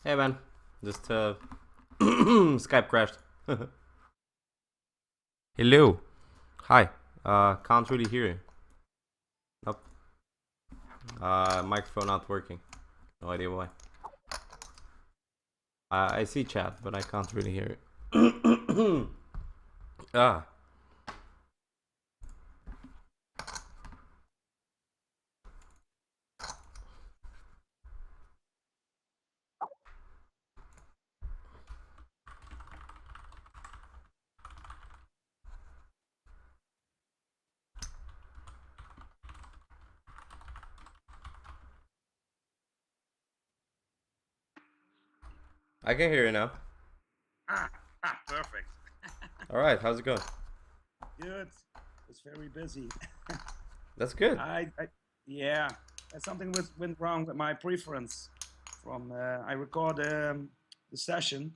Hey man, just Skype crashed. Hello. Hi. Can't really hear you. Nope. Microphone not working. No idea why. I see chat, but I can't really hear it. ah. I can hear you now. Perfect. Alright, how's it going? Good. It's very busy. That's good. Yeah, something went wrong with my preference. I record the session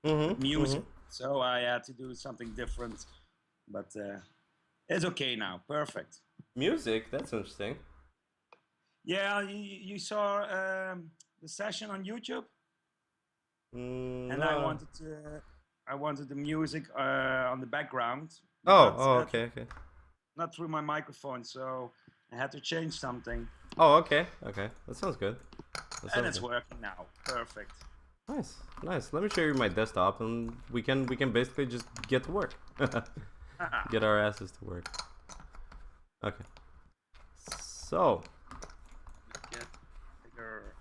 with Mm-hmm. music, so I had to do something different. But it's okay now. Perfect. Music, that's interesting. Yeah, you saw the session on YouTube, and No. I wanted the music on the background, but Oh, okay, okay. not through my microphone, so I had to change something. Oh, okay, okay. That sounds good. That And sounds it's good. working now. Perfect. Nice, nice. Let me show you my desktop, and we can basically just get to work. Get our asses to work. Okay. So, Get bigger.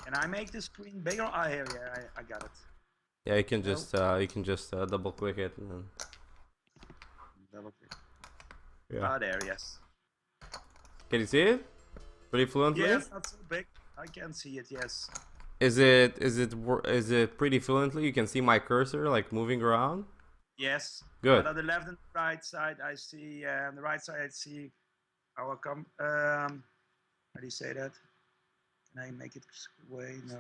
Can I make the screen bigger? Oh, here, yeah, I got it. yeah, No, you can just double click it, and then, double click. yeah. Ah, there, yes. Can you see it pretty fluently? Yes, not so big. I can see it. Yes. Is it pretty fluently? You can see my cursor like moving around. Yes. Good. But on the left and right side, I see. On the right side, I see our how do you say that? Can I make it way? No.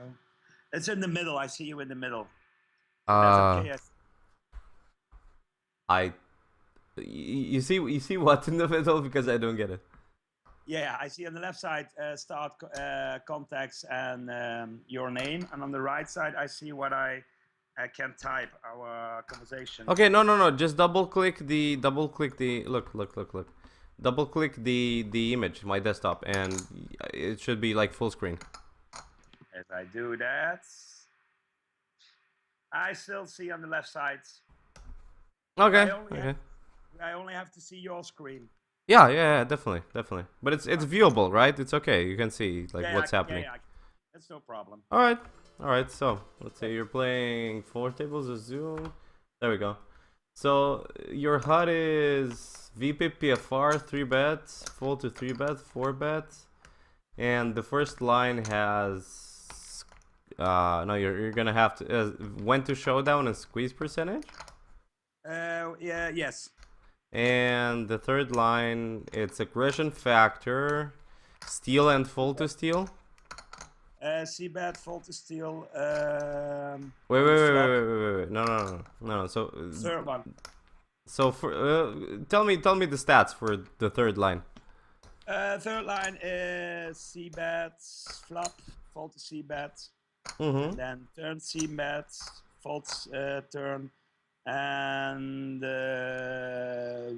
It's in the middle. I see you in the middle. So that's Uh, okay. I you see what's in the middle because I don't get it. Yeah, I see on the left side start contacts and your name, and on the right side I see what I can type our conversation. Okay, no. Just double click the look. Double click the image, my desktop, and it should be like full screen. If I do that, I still see on the left side. Okay, I only have okay. I only have to see your screen. Yeah, definitely. But it's Okay. viewable, right? It's okay. You can see like Yeah, what's happening. yeah. That's no problem. All right, all right. So let's say you're playing four tables of Zoom. There we go. So your HUD is VPIP PFR 3 bets, full to 3 bet, 4 bets, and the first line has no. You're gonna have to when to showdown and squeeze percentage. Yeah, yes. And the third line, it's aggression factor, steal and full to steal. C-bet, fault to steal Wait, on wait, the wait, wait, flop. wait, wait, wait. No. Third one. So for tell me the stats for the third line. Third line is C-bet, flop, fault to C-bet, and Mm-hmm. then turn C-bet, fault turn, and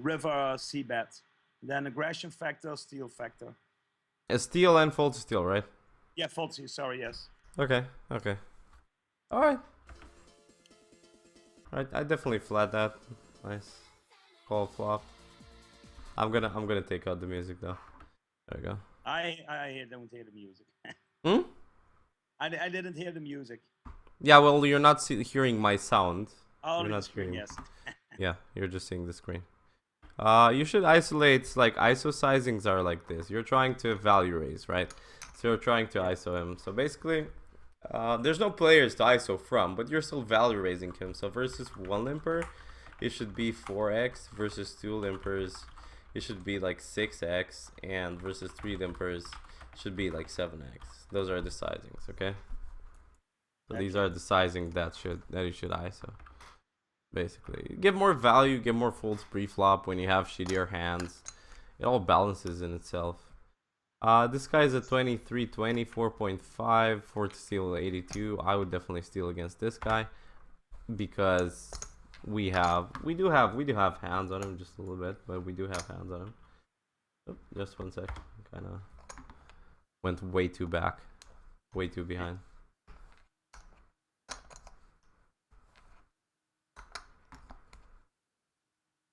river C-bet. Then aggression factor, steal factor. A steal and full to steal, right? Yeah, fault C, sorry, yes. Okay. All right. All right. I definitely flat that. Nice. Call flop. I'm gonna take out the music though. There we go. I don't hear the music. Hmm. I didn't hear the music. Yeah. Well, you're not hearing my sound. You're Only the not screen, hearing. yes. Yeah. You're just seeing the screen. You should isolate, like ISO sizings are like this. You're trying to value raise, right? So you're trying to Yeah. ISO him. So basically, there's no players to ISO from, but you're still value raising him. So versus one limper, it should be 4x. Versus two limpers, it should be like 6x. And versus three limpers, it should be like 7x. Those are the sizings, okay? So these Okay. are the sizing that you should ISO. Basically, give more value, give more folds pre-flop when you have shittier hands. It all balances in itself. This guy's a 2320, 4.5, 4 to steal 82. I would definitely steal against this guy because we do have hands on him just a little bit, but we do have hands on him. Oh, just one sec. Kind of went way too back, way too behind.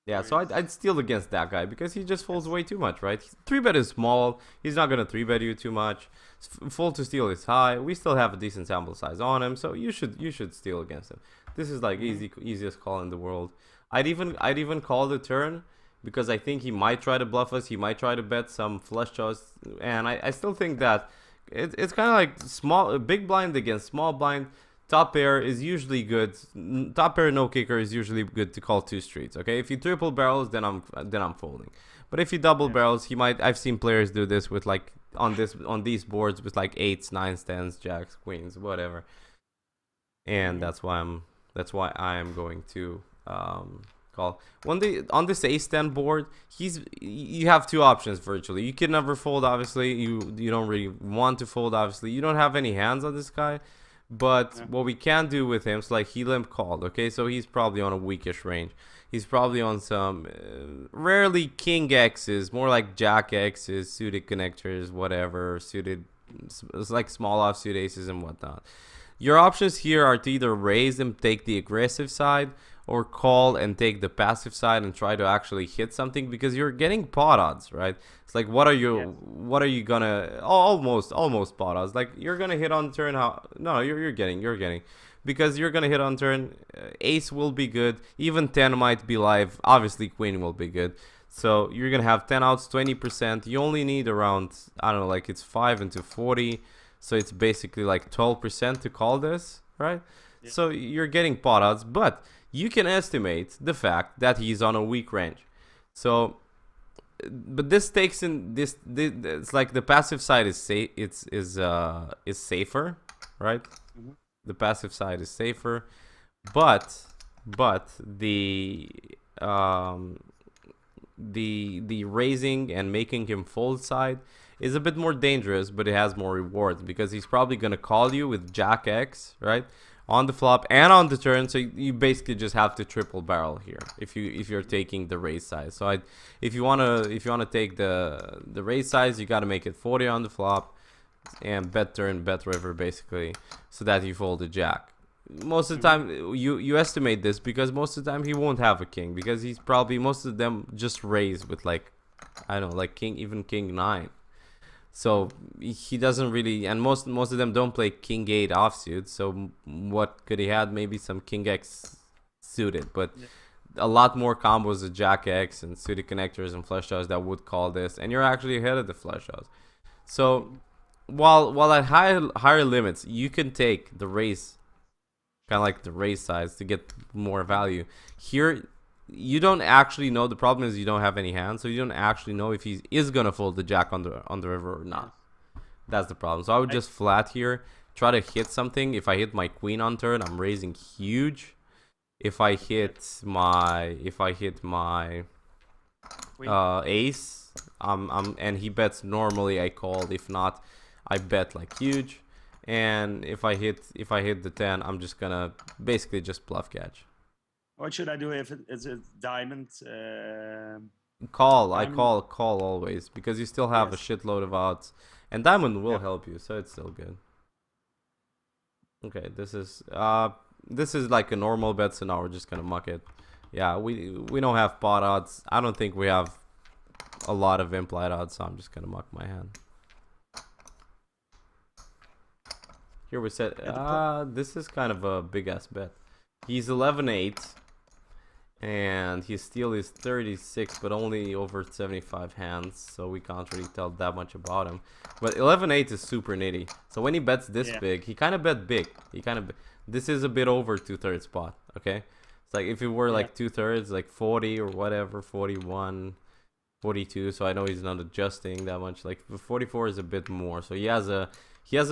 Yeah, so I'd steal against that guy because he just folds way too much, right? 3-bet is small. He's not gonna 3-bet you too much. Fold to steal is high. We still have a decent sample size on him, so you should steal against him. This is like easiest call in the world. I'd even call the turn because I think he might try to bluff us. He might try to bet some flush draws, and I still think that it's kind of like big blind against small blind. Top pair is usually good. Top pair no kicker is usually good to call 2 streets. Okay, if you triple barrels, then I'm folding. But if you double barrels, he might. I've seen players do this with like on these boards with like 8s, 9s, 10s, jacks, queens, whatever. And that's why I am going to call. On this ace-10 board, you have 2 options virtually. You can never fold, obviously. You don't really want to fold, obviously. You don't have any hands on this guy. But what we can do with him is like he limp called, okay? So he's probably on a weakish range. He's probably on some rarely king X's, more like jack X's, suited connectors, whatever, suited, it's like small offsuit aces and whatnot. Your options here are to either raise and take the aggressive side or call and take the passive side and try to actually hit something because you're getting pot odds, right? It's like what are you gonna almost pot odds, like you're gonna hit on turn. You're getting because you're gonna hit on turn. Ace will be good, even 10 might be live, obviously queen will be good, so you're gonna have 10 outs, 20%. You only need around, I don't know, like it's 5 into 40, so it's basically like 12% to call this, right? So you're getting pot odds, but you can estimate the fact that he's on a weak range. So, but this takes in this it's like the passive side is safer, right? The passive side is safer, but the raising and making him fold side is a bit more dangerous, but it has more rewards because he's probably gonna call you with Jack X, right? On the flop and on the turn, so you basically just have to triple barrel here if you're taking the raise size. So if you wanna take the raise size, you gotta make it 40 on the flop and bet turn, bet river basically, so that you fold a jack. Most of the time you estimate this because most of the time he won't have a king because he's probably, most of them just raise with like, I don't know, like king 9. So he doesn't really, and most of them don't play king 8 offsuit. So what could he have? Maybe some king X suited, but a lot more combos of jack X and suited connectors and flush draws that would call this, and you're actually ahead of the flush draws. So while at higher limits, you can take the raise, kind of like the raise size to get more value. Here, you don't actually know. The problem is you don't have any hands, so you don't actually know if he is gonna fold the jack on the river or not. That's the problem. So I would just flat here, try to hit something. If I hit my queen on turn, I'm raising huge. If I hit my ace, and he bets normally, I called. If not, I bet like huge. And if I hit the 10, I'm just gonna basically just bluff catch. What should I do if it's a diamond? Call. I call always because you still have a shitload of odds, and diamond will help you, so it's still good. Okay, this is like a normal bet, so now we're just gonna muck it. Yeah, we don't have pot odds. I don't think we have a lot of implied odds, so I'm just gonna muck my hand. Here we said, this is kind of a big ass bet. He's 11-8. And his steal is 36, but only over 75 hands, so we can't really tell that much about him. But 11-8 is super nitty. So when he bets this big, he kind of bet big. This is a bit over 2/3 pot, okay? It's like if it were like 2/3, like 40 or whatever, 41, 42. So I know he's not adjusting that much. Like 44 is a bit more. So he has a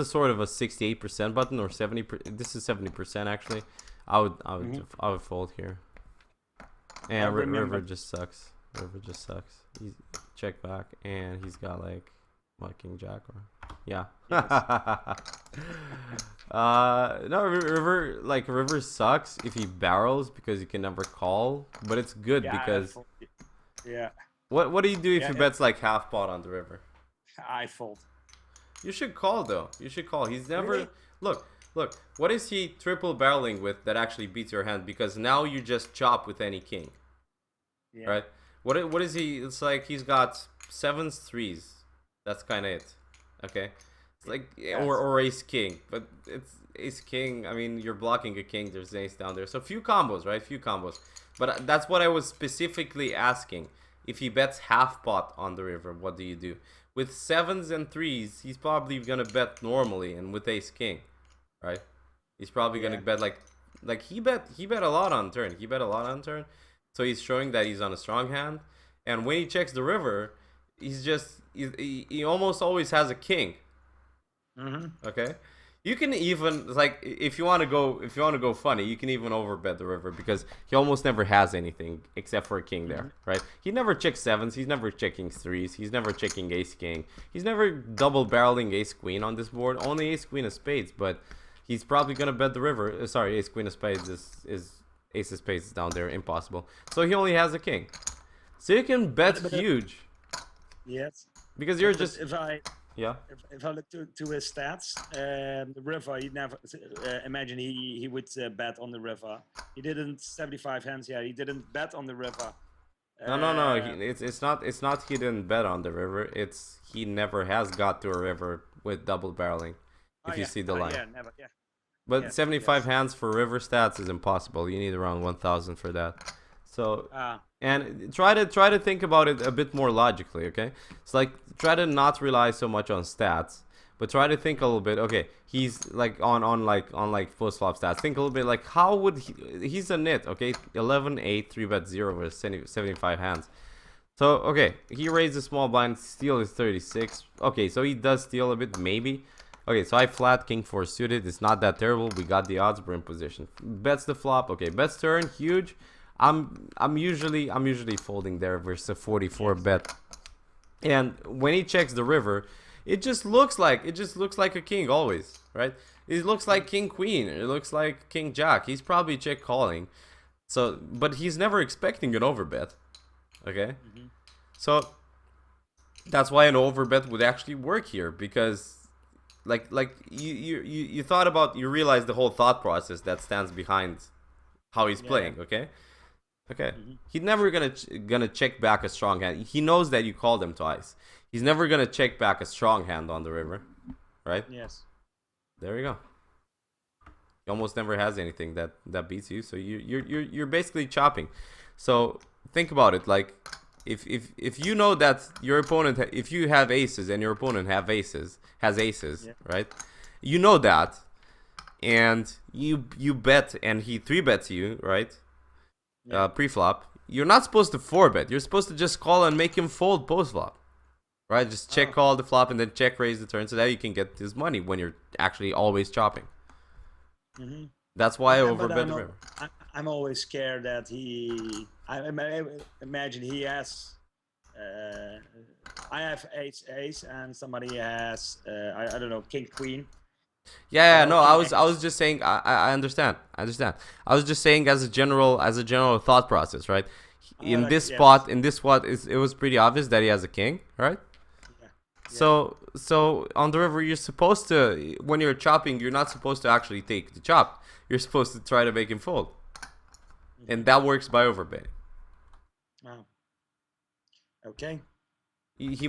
sort of a 68% button or 70%. This is 70% actually. I would fold here. And river just sucks. He's check back, and he's got like My king jack or yeah. Yes. No, river sucks if he barrels because you can never call, but it's good Yeah, because yeah, what do you do if yeah. he bets like half pot on the river? I fold. You should call though. You should call. He's never Really? look. What is he triple barreling with that actually beats your hand? Because now you just chop with any king, Yeah. right? What is he? It's like he's got sevens, threes. That's kind of it. Okay. It's like Yes. or ace king, but it's ace king. I mean, you're blocking a king. There's an ace down there, so few combos, right? Few combos. But that's what I was specifically asking. If he bets half pot on the river, what do you do? With sevens and threes, he's probably gonna bet normally, and with ace king, right? He's probably Yeah. gonna bet like he bet a lot on turn. He bet a lot on turn, so he's showing that he's on a strong hand. And when he checks the river, he almost always has a king. Mm-hmm. Okay, you can even like if you want to go funny, you can even overbet the river because he almost never has anything except for a king there, right? He never checks sevens, he's never checking threes, he's never checking ace king, he's never double barreling ace queen on this board. Only ace queen of spades, but he's probably gonna bet the river. Sorry, ace queen of spades is ace of spades is down there, impossible. So he only has a king, so you can bet huge Yes. because you're But just yeah. if I look to his stats, the river, he never imagine he would bet on the river. He didn't 75 hands. Yeah, he didn't bet on the river. No. It's not he didn't bet on the river. It's he never has got to a river with double barreling. If you see the line. Yeah, never. Yeah. But Yes, 75 yes. hands for river stats is impossible. You need around 1,000 for that. So and try to think about it a bit more logically. Okay, it's like try to not rely so much on stats, but try to think a little bit. Okay, he's like on post flop stats. Think a little bit like how would he's a nit. Okay, 11 8 3 bet 0 with 75 hands. So okay, he raised a small blind. Steal is 36. Okay, so he does steal a bit maybe. Okay, so I flat king 4 suited. It's not that terrible. We got the odds. We're in position. Bets the flop. Okay, bets turn huge. I'm usually folding there versus a 44 bet. And when he checks the river, it just looks like a king always, right? It looks like king queen. It looks like king jack. He's probably check calling. So, but he's never expecting an overbet. Okay? So that's why an overbet would actually work here because like you thought about, you realize the whole thought process that stands behind how he's playing, okay? Okay. He's never gonna check back a strong hand. He knows that you called him twice. He's never gonna check back a strong hand on the river, right? Yes. There you go. He almost never has anything that beats you. So you're basically chopping. So think about it. Like if you know that your opponent, if you have aces and your opponent has aces, right? You know that, and you bet and he 3-bets you, right? Pre-flop, you're not supposed to 4-bet. You're supposed to just call and make him fold post-flop, right? Just check call the flop and then check raise the turn so that you can get his money when you're actually always chopping. That's why I overbet the river. I'm always scared that I imagine he has. I have ace and somebody has I don't know, king queen. Yeah, no, I was just saying. I understand. I was just saying as a general thought process, right? In this spot, it was pretty obvious that he has a king, right? Yeah. So on the river, you're supposed to, when you're chopping, you're not supposed to actually take the chop. You're supposed to try to make him fold, and that works by overbetting. Oh. Okay. He's so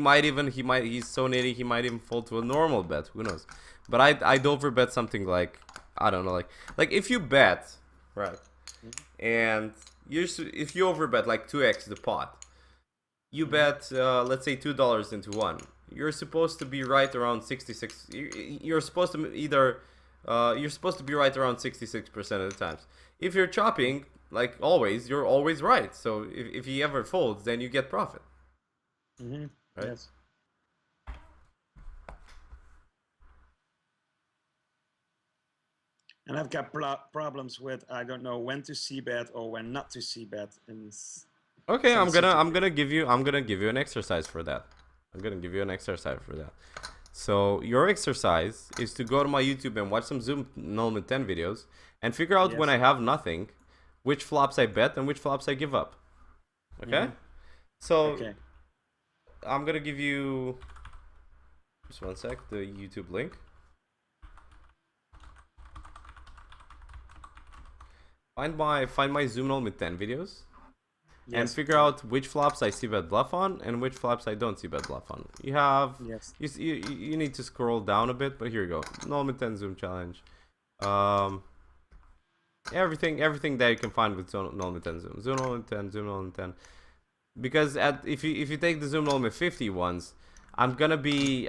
nitty, he might even fold to a normal bet. Who knows? But I'd overbet something like, I don't know, like if you bet, right, and if you overbet like 2x the pot, you bet let's say $2 into one. You're supposed to be right around 66. You're supposed to be right around 66% of the times. If you're chopping, like always, you're always right. So if he ever folds, then you get profit. Right? Yes. And I've got problems with, I don't know when to c-bet or when not to c-bet. Okay, I'm gonna give you an exercise for that. I'm gonna give you an exercise for that. So your exercise is to go to my YouTube and watch some Zoom Nolman 10 videos and figure out when I have nothing, which flops I bet and which flops I give up. Okay? So I'm gonna give you just one sec, the YouTube link. Find my Zoom Nolman 10 videos. And figure out which flops I see bet bluff on and which flops I don't see bet bluff on. You have you need to scroll down a bit, but here you go. Nolman 10 Zoom challenge. Everything that you can find with Nolman 10 Zoom. Zoom Nolman 10, Zoom Nolman 10. Because if you take the Zoom Nolman 50 ones, I'm gonna be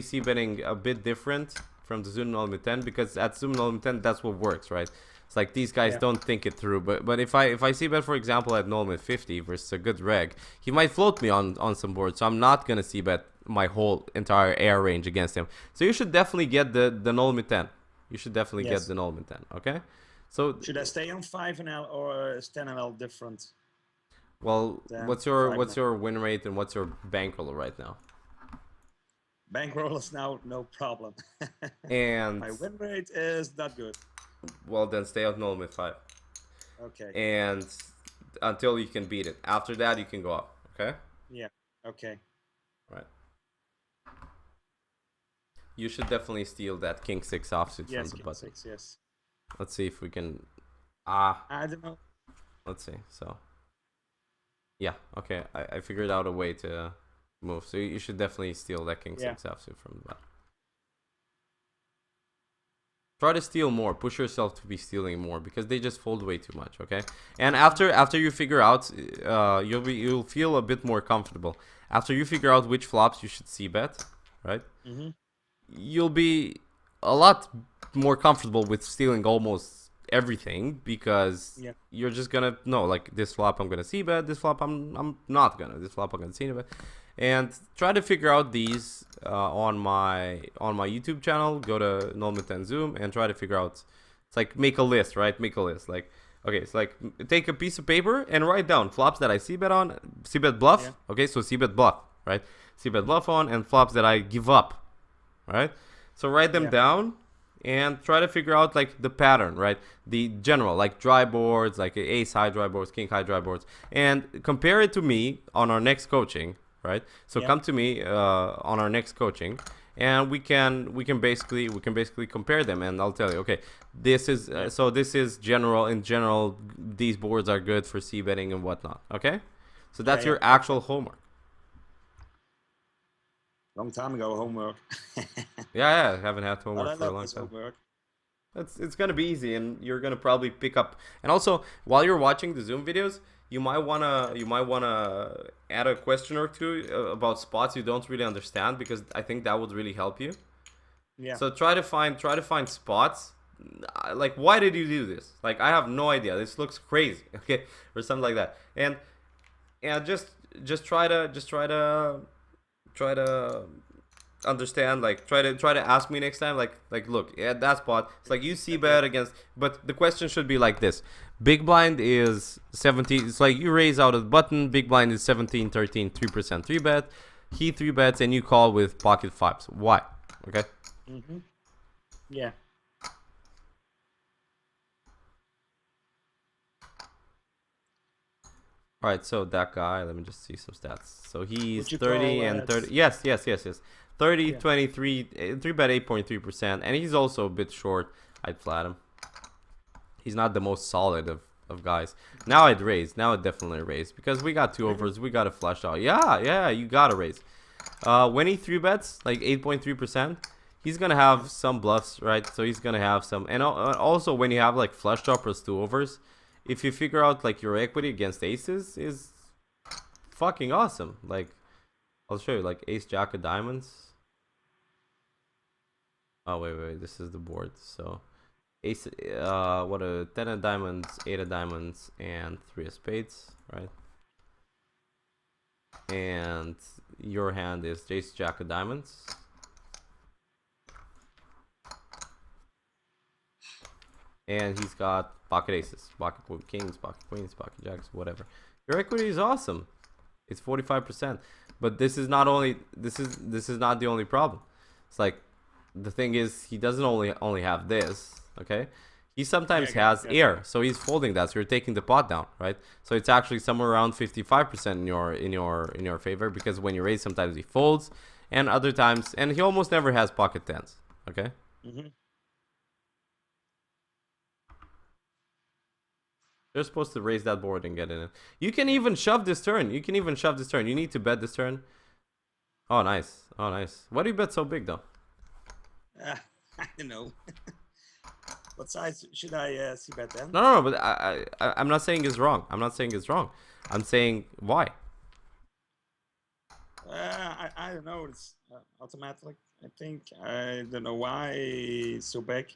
c betting a bit different from the Zoom Nolman 10 because at Zoom Nolman 10 that's what works, right? It's like these guys don't think it through. But if I see bet, for example, at Nolman 50 versus a good reg, he might float me on some boards. So I'm not gonna see bet my whole entire air range against him. So you should definitely get the Nolman 10. You should definitely get the Nolman 10. Okay. So should I stay on 5NL or is 10NL different? Well, what's your win rate and what's your bankroll right now? Bankroll is now no problem. And my win rate is not good. Well, then stay out Nolman 5. Okay. And until you can beat it. After that, you can go up. Okay? Yeah. Okay. Right. You should definitely steal that King 6 offsuit from the button. 6, yes. Let's see if we can... I don't know. Let's see. So... Yeah, okay. I figured out a way to move. So you should definitely steal that King 6 offsuit from the button. Try to steal more. Push yourself to be stealing more because they just fold way too much. Okay, and after you figure out, you'll feel a bit more comfortable. After you figure out which flops you should see bet, right? You'll be a lot more comfortable with stealing almost everything because you're just gonna know like this flop I'm gonna see bet, this flop I'm not gonna, this flop I'm gonna see bet. And try to figure out these on my YouTube channel. Go to Nolman 10 Zoom and try to figure out. It's like make a list, right? Make a list. Like okay, it's like take a piece of paper and write down flops that I see bet on, see bet bluff. Okay, so see bet bluff, right? See bet bluff on and flops that I give up, right? So write them down and try to figure out like the pattern, right? The general like dry boards, like ace high dry boards, king high dry boards, and compare it to me on our next coaching. Right, so come to me on our next coaching, and we can basically compare them, and I'll tell you, okay, this is so this is general. In general, these boards are good for c betting and whatnot. Okay, so that's your actual homework. Long time ago, homework. yeah, I haven't had homework for a long time. Homework. It's gonna be easy, and you're gonna probably pick up. And also, while you're watching the Zoom videos, you might wanna add a question or two about spots you don't really understand because I think that would really help you. Yeah. So try to find spots. Like, why did you do this? Like, I have no idea. This looks crazy. Okay, or something like that. And just try to understand. Like, try to ask me next time. Like look at that spot. It's like you see bet against, but the question should be like this. Big blind is 17. It's like you raise out of the button. Big blind is 17, 13, 3% 3 bet. He 3 bets and you call with pocket fives. Why? Okay. Yeah. All right. So that guy. Let me just see some stats. So he's 30 and 30. Yes. 30, 23, 3 bet 8.3%, and he's also a bit short. I'd flat him. He's not the most solid of guys. Now I'd raise. Now I'd definitely raise because we got 2 overs. We got a flush out. Yeah, you gotta raise. When he 3 bets like 8.3%, he's gonna have some bluffs, right? So he's gonna have some. And also when you have like flush draw plus 2 overs, if you figure out like your equity against aces is fucking awesome. Like I'll show you like ace jack of diamonds. Oh wait, this is the board. So ace, what a 10 of diamonds, 8 of diamonds, and 3 of spades, right? And your hand is ace jack of diamonds. And he's got pocket aces, pocket kings, pocket queens, pocket jacks, whatever. Your equity is awesome. It's 45%. But this is not the only problem. It's like the thing is he doesn't only have this, okay? He sometimes has air, so he's folding that, so you're taking the pot down, right? So it's actually somewhere around 55% in your favor, because when you raise, sometimes he folds, and other times, and he almost never has pocket tens, okay? They're supposed to raise that board and get in it. You can even shove this turn. You need to bet this turn. Oh, nice. Oh, nice. Why do you bet so big, though? I don't know. What size should I see bet then? No, but I'm not saying it's wrong. I'm saying why. I don't know. It's automatic. I think I don't know why it's so big.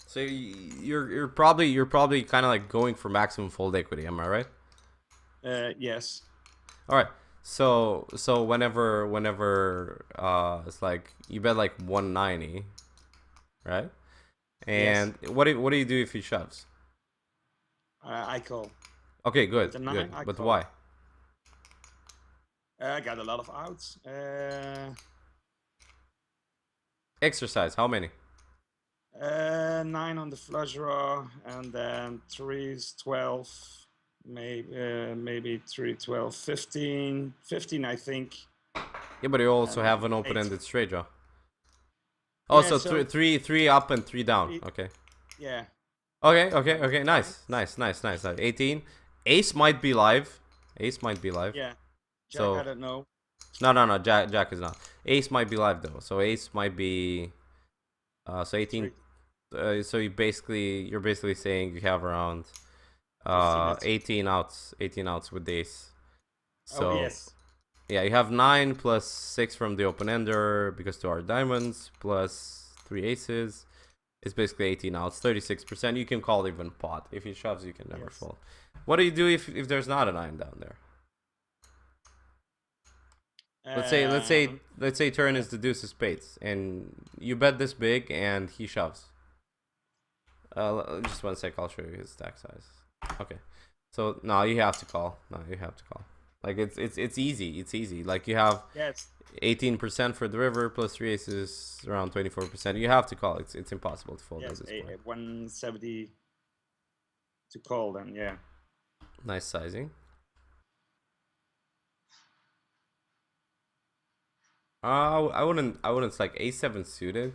So you're probably kind of like going for maximum fold equity. Am I right? Yes. All right. So whenever it's like you bet like 190, right? And yes. What do you do if he shoves? I call. Okay, good. But why? I got a lot of outs. Exercise. How many? 9 on the flush draw, and then 3s 12, maybe 3 12 15 I think. Yeah, but you also have an open-ended straight draw. Oh, yeah, so three up and 3 down. Okay. Yeah. Okay. Nice. 18. Ace might be live. Yeah. Jack, so I don't know. No. Jack is not. Ace might be live though. So ace might be. So 18. So you're basically saying you have around 18 outs with the ace. So yes. Yeah, you have 9 plus 6 from the open ender because 2 are diamonds plus 3 aces. It's basically 18 outs, 36%. You can call even pot. If he shoves, you can never fold. What do you do if there's not a 9 down there? Let's say turn is the deuce of spades, and you bet this big, and he shoves. Just one sec, I'll show you his stack size. Okay, so no, you have to call. Like it's easy. Like you have 18% for the river plus 3 aces, around 24%. You have to call. It's impossible to fold at this point. 170 to call then, yeah. Nice sizing. I wouldn't like A7 suited.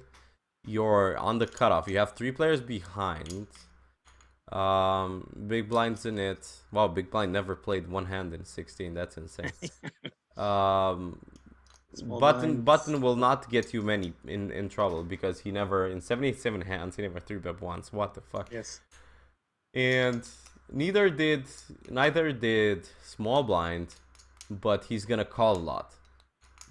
You're on the cutoff. You have 3 players behind. Big blind's in it. Wow, big blind never played one hand in 16. That's insane. Button will not get you many in trouble, because he never, in 77 hands, he never 3-bet once. What the fuck? Yes. And neither did small blind, but he's gonna call a lot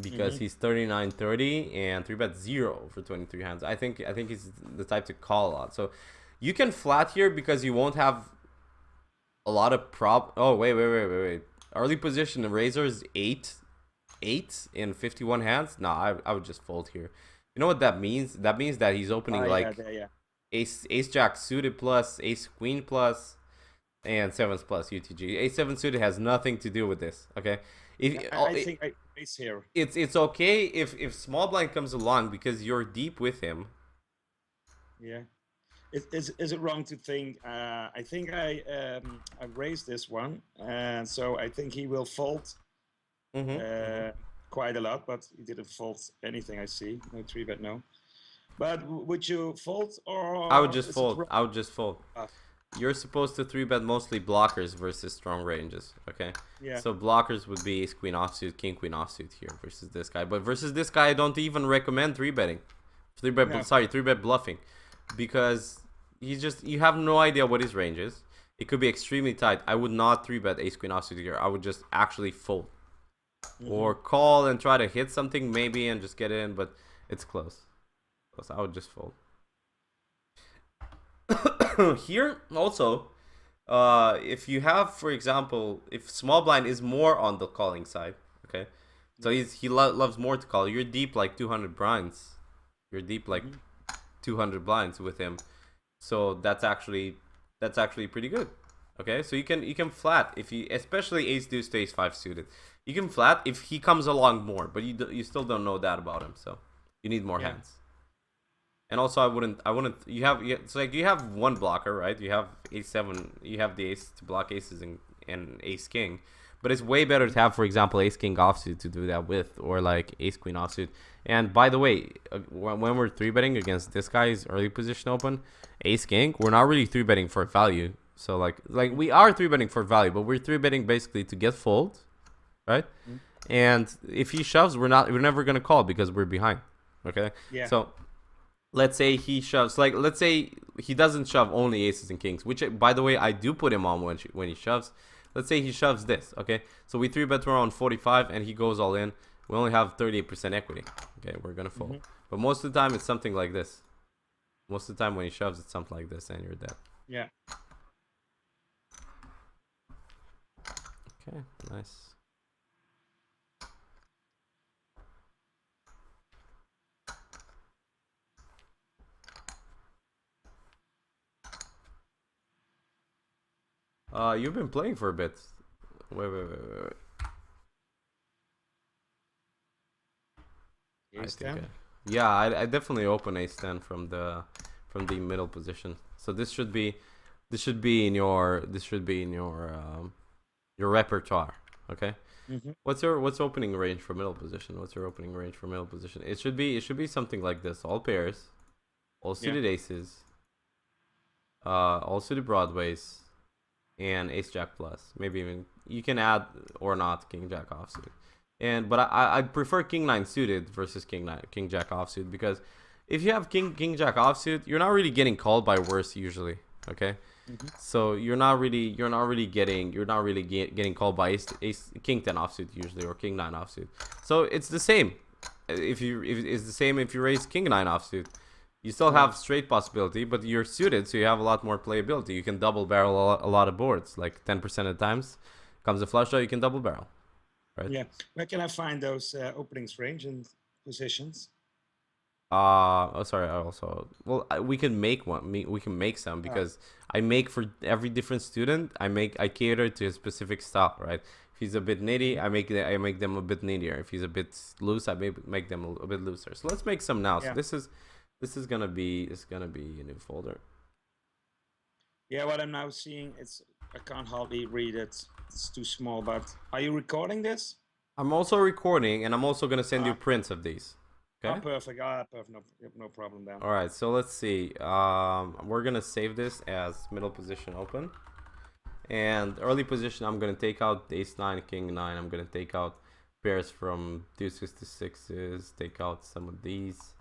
because he's 39-30 and 3-bet 0 for 23 hands. I think he's the type to call a lot. So you can flat here because you won't have a lot of Oh, wait. Early position, razor is 8 in 51 hands. Nah, I would just fold here. You know what that means? That means that he's opening ace jack suited plus, ace queen plus, and 7s plus UTG. Ace 7 suited has nothing to do with this. Okay, I think ace here. It's okay if small blind comes along because you're deep with him. Yeah. Is it wrong to think? I think I raised this one, and so I think he will fold quite a lot, but he didn't fold anything. I see no 3-bet, no. But would you fold or? I would just fold. You're supposed to 3-bet mostly blockers versus strong ranges. Okay. Yeah. So blockers would be ace queen offsuit, king queen offsuit here versus this guy. But versus this guy, I don't even recommend 3-betting. 3-bet bluffing. Because you have no idea what his range is. It could be extremely tight. I would not 3-bet ace queen offsuit here. I would just actually fold. Or call and try to hit something maybe and just get in, but it's close. So I would just fold. Here also, if you have, for example, if small blind is more on the calling side, okay, so he loves more to call. You're deep like 200 blinds. You're deep like 200 blinds with him. So that's actually pretty good. Okay, so you can flat if you, especially ace deuce to ace five suited. You can flat if he comes along more, but you still don't know that about him, so you need more Yeah. hands. And also, I wouldn't. It's like you have one blocker, right? You have ace seven. You have the ace to block aces and ace king, but it's way better to have, for example, ace king offsuit to do that with, or like ace queen offsuit. And by the way, when we're three betting against this guy's early position open, ace king, we're not really three betting for value. So like we are three betting for value, but we're three betting basically to get fold, right? Mm-hmm. And if he shoves, we're never gonna call because we're behind. Okay. Yeah. So let's say he shoves, like let's say he doesn't shove only aces and kings, which by the way I do put him on when he shoves. Let's say he shoves this, okay? So we three bet around 45 and he goes all in. We only have 38% equity. Okay, we're gonna fold. But most of the time it's something like this. Most of the time when he shoves, it's something like this and you're dead. Yeah. Okay, nice. You've been playing for a bit. Wait. Ace 10. Yeah, I definitely open ace 10 from the middle position. So this should be in your your repertoire, okay? What's opening range for middle position? What's your opening range for middle position? It should be something like this: all pairs, all suited aces, all suited broadways, and ace jack plus. Maybe even you can add or not king jack offsuit. But I'd prefer king nine suited versus king jack offsuit, because if you have king jack offsuit, you're not really getting called by worse usually. Okay, so you're not really getting called by ace king 10 offsuit usually, or king 9 offsuit. So it's the same. If it's the same if you raise king 9 offsuit, you still have straight possibility, but you're suited, so you have a lot more playability. You can double barrel a lot of boards, like 10% of the times. Comes a flush draw, you can double barrel. Right? Yeah. Where can I find those openings range and positions? Sorry. We can make one. We can make some, because I make for every different student. I cater to a specific style, right? If he's a bit nitty, I make them a bit nittier. If he's a bit loose, I make them a bit looser. So let's make some now. Yeah. So this is gonna be a new folder. Yeah, what I'm now seeing, I can't hardly read it. It's too small. But are you recording this? I'm also recording, and I'm also gonna send you prints of these. Okay. Oh, perfect. Perfect. No problem then. All right. So let's see. We're gonna save this as middle position open, and early position. I'm gonna take out ace 9, king 9. I'm gonna take out pairs from deuces to sixes. Take out some of these,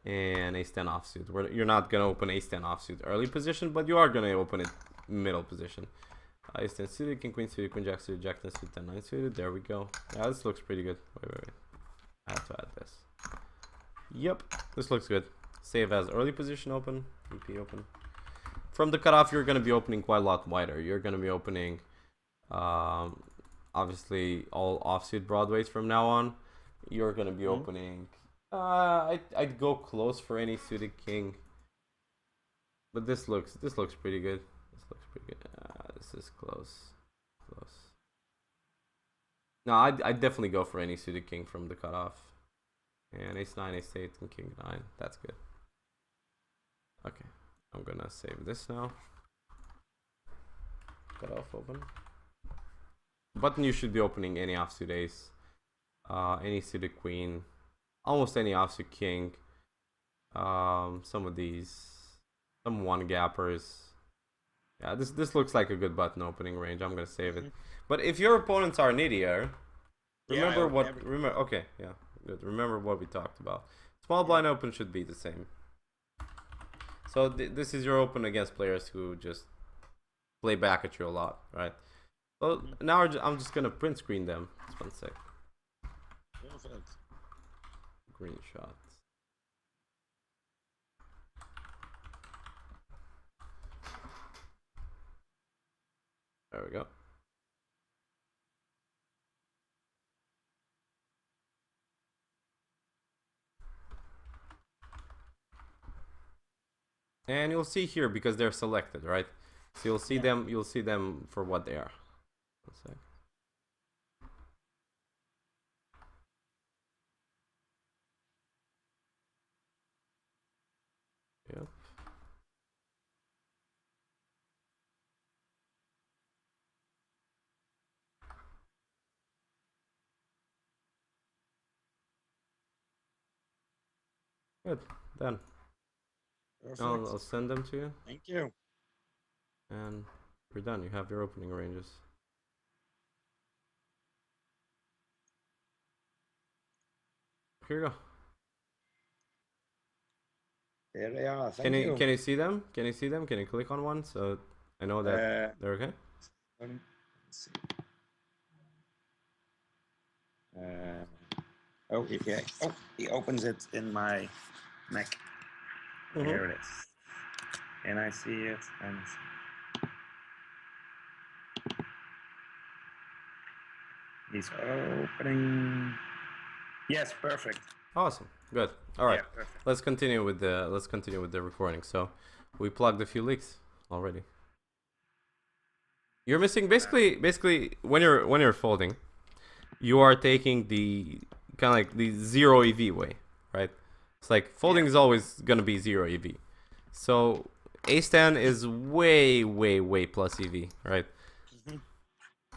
and ace 10 offsuit. You're not gonna open ace 10 offsuit early position, but you are gonna open it middle position. Ace 10 suited, king queen suited, queen jack suited, jack 10 suited, 10 9 suited. There we go. Yeah, this looks pretty good. Wait. I have to add this. Yep, this looks good. Save as early position open, EP open. From the cutoff, you're going to be opening quite a lot wider. You're going to be opening, obviously, all offsuit broadways from now on. You're going to be opening. I'd go close for any suited king, but this looks pretty good. This is close. No, I'd definitely go for any suited king from the cutoff. And ace 9, ace 8, and king 9. That's good. Okay, I'm gonna save this now. Cutoff open. Button, you should be opening any offsuit ace, any suited queen, almost any offsuit king. Some of these, some one gappers. Yeah, this looks like a good button opening range. I'm gonna save it. But if your opponents are nittier, okay, yeah. Good. Remember what we talked about. Small blind open should be the same. So this is your open against players who just play back at you a lot, right? So now I'm just gonna print screen them. Just 1 sec. Perfect. Green shots. There we go. And you'll see here, because they're selected, right? So you'll see them. You'll see them for what they are. One sec. Yep. Good. Done. Perfect. I'll send them to you, Thank you. and you're done. You have your opening ranges. Here you go. There they are. Thank you. Can you see them? Can you see them? Can you click on one so I know that they're okay? Let's see. Oh, yeah. Oh, he opens it in my Mac. There it is. And I see it. And he's opening. Yes, perfect. Awesome. Good. All right. Yeah, perfect. Let's continue with the recording. So we plugged a few leaks already. You're missing basically when you're folding, you are taking the kind of like the zero EV way, right? It's like folding is always gonna be zero EV. So ace 10 is way plus EV, right?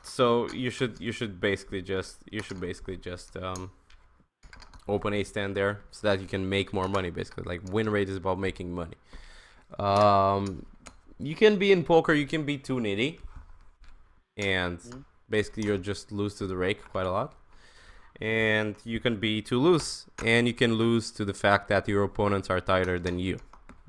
So you should basically just open ace 10 there so that you can make more money. Basically, like win rate is about making money. You can be in poker, you can be too nitty, and basically you'll just lose to the rake quite a lot. And you can be too loose, and you can lose to the fact that your opponents are tighter than you,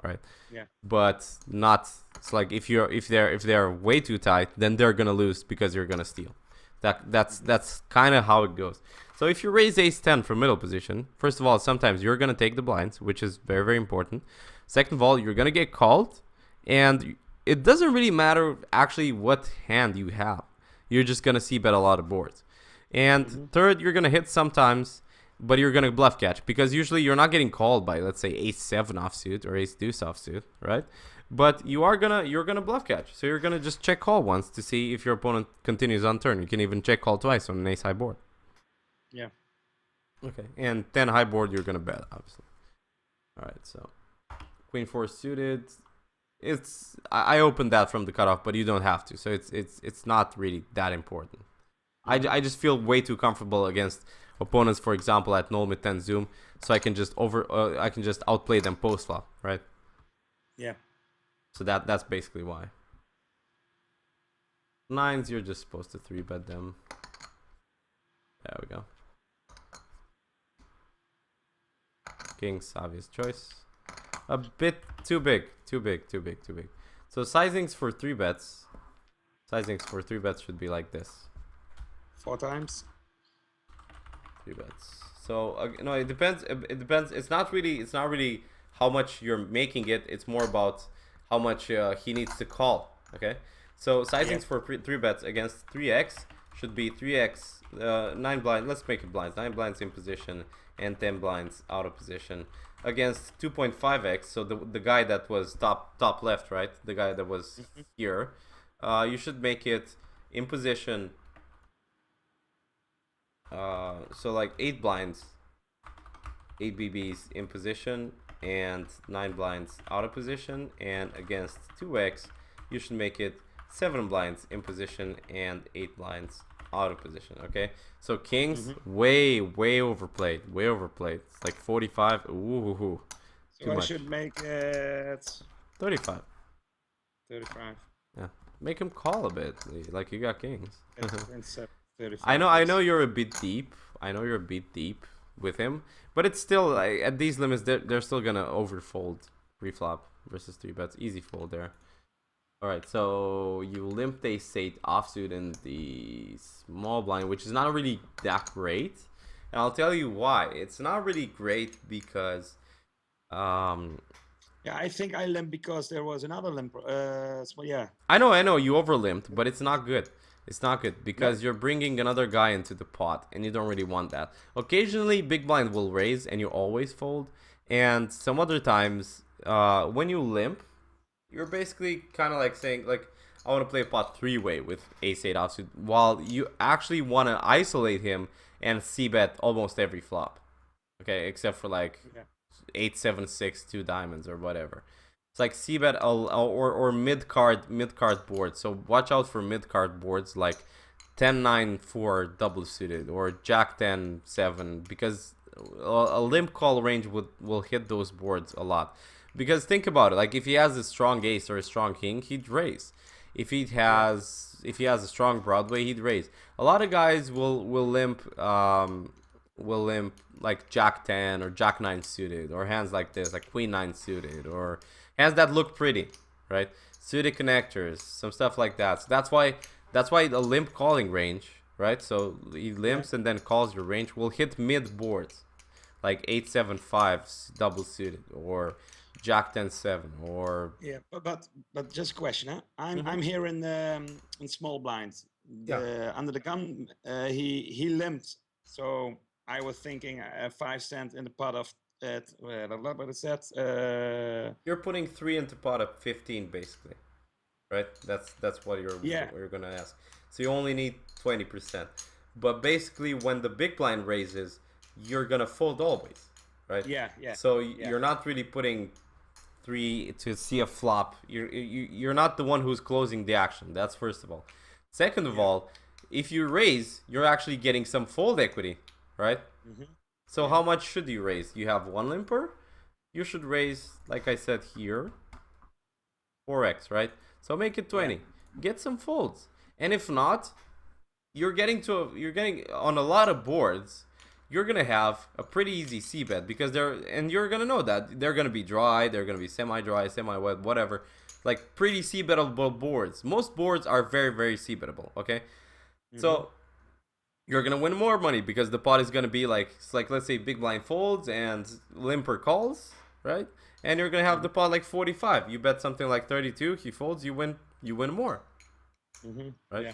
right? Yeah. But not. It's like if they're way too tight, then they're gonna lose because you're gonna steal. That's kind of how it goes. So if you raise ace 10 from middle position, first of all, sometimes you're gonna take the blinds, which is very important. Second of all, you're gonna get called, and it doesn't really matter actually what hand you have. You're just gonna see bet a lot of boards. And third, you're gonna hit sometimes, but you're gonna bluff catch because usually you're not getting called by, let's say, ace 7 offsuit or ace deuce offsuit, right? But you're gonna bluff catch. So you're gonna just check call once to see if your opponent continues on turn. You can even check call twice on an ace high board. Yeah. Okay. And 10 high board, you're gonna bet, obviously. All right. So queen 4 suited. I opened that from the cutoff, but you don't have to. So it's not really that important. I just feel way too comfortable against opponents, for example, at null mid 10 zoom, so I can just outplay them post flop, right? Yeah. So that's basically why. Nines, you're just supposed to 3-bet them. There we go. Kings, obvious choice. A bit too big. So sizings for 3-bets. Sizings for 3-bets should be like this. 4 times. 3-bets. So no, it depends. It depends. It's not really how much you're making it. It's more about how much he needs to call. Okay. So sizings for 3-bets against 3x should be 3x, 9 blinds. Let's make it blinds. 9 blinds in position and 10 blinds out of position against 2.5x. So the guy that was top left, right? The guy that was here. You should make it in position. So like 8 blinds, 8 BBs in position, and 9 blinds out of position. And against 2x, you should make it 7 blinds in position and 8 blinds out of position. Okay, so kings way overplayed. It's like 45. Ooh, so I should make it 35. 35. Yeah, make him call a bit. Like you got kings. 35. I know you're a bit deep. With him, but it's still like, at these limits they're still gonna overfold pre-flop versus 3-bets. Easy fold there. All right, so you limped ace 8 offsuit in the small blind, which is not really that great, and I'll tell you why. It's not really great because yeah, I think I limped because there was another limp. So yeah. I know you over limped, but it's not good. It's not good because you're bringing another guy into the pot, and you don't really want that. Occasionally, big blind will raise, and you always fold. And some other times, when you limp, you're basically kind of like saying, like, I want to play a pot 3-way with ace-8 offsuit, while you actually want to isolate him and c-bet almost every flop. Okay, except for like 8-7-6 2 diamonds or whatever. It's like c-bet or mid-card boards. So watch out for mid-card boards like 10-9-4 double suited or Jack 10-7, because a limp call range will hit those boards a lot. Because think about it, like if he has a strong ace or a strong king, he'd raise. If he has a strong Broadway, he'd raise. A lot of guys will limp like Jack 10 or Jack 9 suited, or hands like this, like Queen 9 suited, or hands that look pretty, right? Suited connectors, some stuff like that. So that's why the limp calling range, right? So he limps and then calls your range will hit mid boards, like 8-7-5 double suited, or Jack 10-7, or but just a question, huh? I'm here in small blinds. Under the gun, he limped, so I was thinking 5 cents in the pot of what is that? You're putting 3 into pot of 15 basically, right? That's what you're gonna ask. So you only need 20%, but basically when the big blind raises, you're gonna fold always, right? Yeah. So you're not really putting 3 to see a flop. You're not the one who's closing the action. That's first of all. Second of all, if you raise, you're actually getting some fold equity, right? So how much should you raise? You have 1 limper. You should raise, like I said here, 4x, right? So make it 20. Get some folds. And if not, you're getting on a lot of boards, you're gonna have a pretty easy c-bet, because you're gonna know that they're gonna be dry, they're gonna be semi-dry, semi-wet, whatever, like pretty c-bettable boards. Most boards are very, very c-bettable. Okay, so you're gonna win more money because the pot is gonna be like, it's like, let's say big blind folds and limper calls, right? And you're gonna have the pot like 45. You bet something like 32. He folds, you win more, right? Yeah.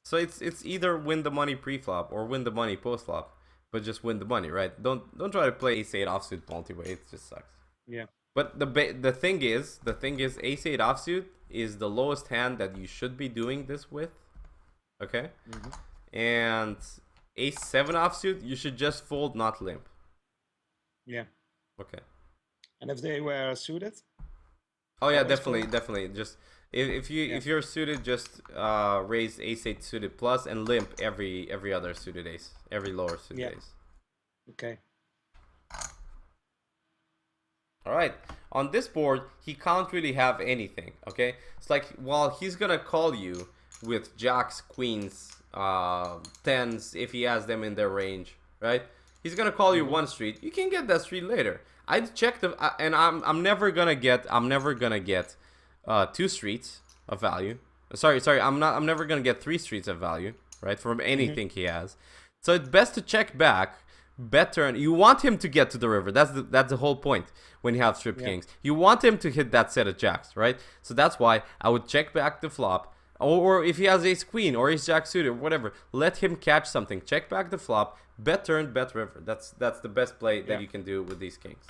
So it's either win the money pre-flop or win the money post-flop, but just win the money, right? Don't try to play ace-8 offsuit multi-way. It just sucks. Yeah. But the thing is ace-8 offsuit is the lowest hand that you should be doing this with. Okay. And ace-7 offsuit, you should just fold, not limp. Yeah. Okay. And if they were suited? Oh yeah, definitely. Just if you're suited, just raise ace-8 suited plus and limp every other suited ace, every lower suited ace. Okay. All right. On this board, he can't really have anything. Okay. It's like, while he's gonna call you with jacks, queens, tens, if he has them in their range, right? He's gonna call you one street. You can get that street later. I'd check and I'm never gonna get 2 streets of value. Sorry, I'm never gonna get 3 streets of value, right? From anything he has. So it's best to check back, bet turn. You want him to get to the river. That's the whole point when you have strip kings. You want him to hit that set of jacks, right? So that's why I would check back the flop. Or if he has ace queen or ace jack suited, whatever, let him catch something. Check back the flop, bet turn, bet river. That's the best play that you can do with these kings.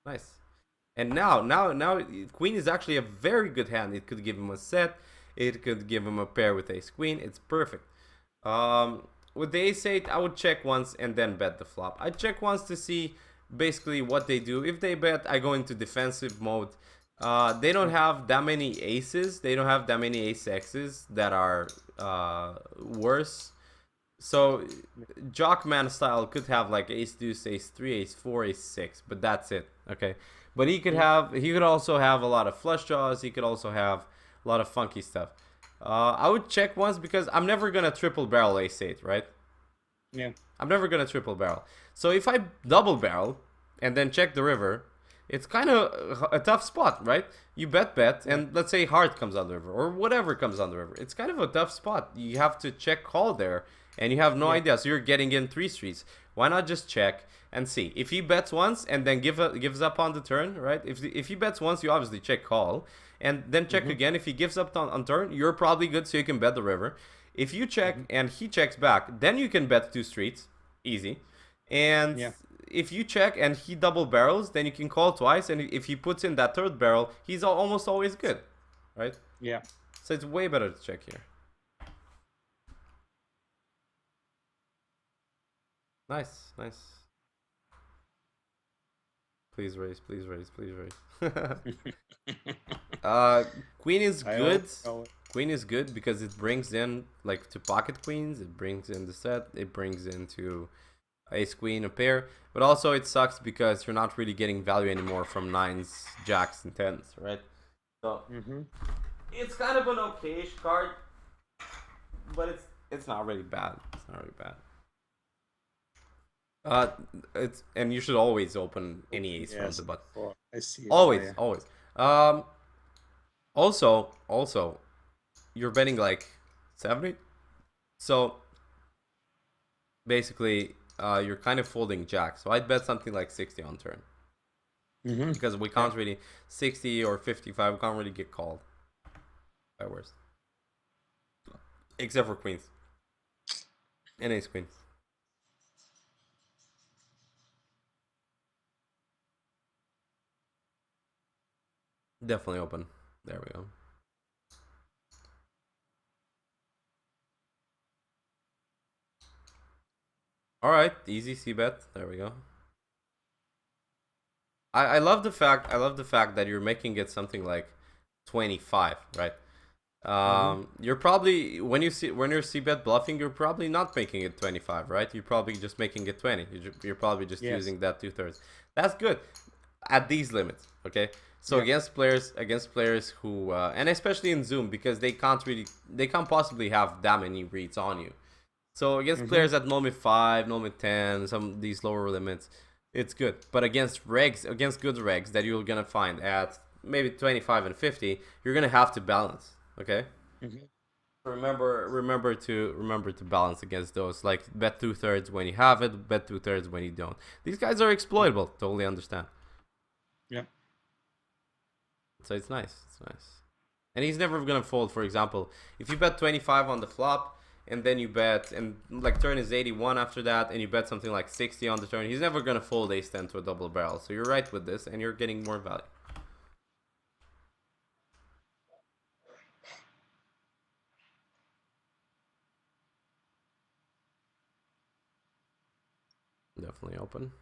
Nice. And now queen is actually a very good hand. It could give him a set. It could give him a pair with ace queen. It's perfect. With the ace-8, I would check once and then bet the flop. I check once to see basically what they do. If they bet, I go into defensive mode. They don't have that many aces. They don't have that many ace-x's that are worse. So Jockman style could have like ace-deuce, ace-3, ace-4, ace-6, but that's it. Okay, but he could also have a lot of flush draws. He could also have a lot of funky stuff. I would check once because I'm never gonna triple barrel ace-8, right? Yeah. I'm never gonna triple barrel. So if I double barrel and then check the river, it's kind of a tough spot, right? You bet, and let's say heart comes on the river or whatever comes on the river. It's kind of a tough spot. You have to check call there, and you have no idea. So you're getting in 3 streets. Why not just check and see? If he bets once and then gives up on the turn, right? If he bets once, you obviously check call, and then check again. If he gives up on turn, you're probably good, so you can bet the river. If you check and he checks back, then you can bet 2 streets, easy. And if you check and he double barrels, then you can call twice, and if he puts in that third barrel, he's almost always good, right? Yeah. So it's way better to check here. Nice, nice. Please raise, please raise, please raise. Queen is good. Queen is good because it brings in, like, to pocket queens, it brings in the set, it brings into ace queen a pair, but also it sucks because you're not really getting value anymore from 9s, jacks, and 10s, right? So it's kind of an okayish card, but it's not really bad. It's not really bad. And you should always open any ace from the button. I see. Always, always. Also, you're betting like 70, so basically, you're kind of folding jack. So I'd bet something like 60 on turn, because we can't really 60 or 55. We can't really get called by worse, except for queens and ace queens. Definitely open. There we go. All right, easy c bet. There we go. I love the fact that you're making it something like 25, right? You're probably when you're c bet bluffing, you're probably not making it 25, right? You're probably just making it 20. You're probably just using that 2/3. That's good at these limits, okay? So against players who and especially in Zoom, because they can't possibly have that many reads on you. So against players at limit 5, limit 10, some of these lower limits, it's good. But against good regs that you're gonna find at maybe 25 and 50, you're gonna have to balance. Okay. Remember to balance against those. Like, bet 2/3 when you have it, bet 2/3 when you don't. These guys are exploitable. Totally understand. Yeah. So it's nice. It's nice. And he's never gonna fold. For example, if you bet 25 on the flop, and then you bet, and like turn is 81 after that, and you bet something like 60 on the turn, he's never gonna fold ace 10 to a double barrel. So you're right with this, and you're getting more value. Definitely open.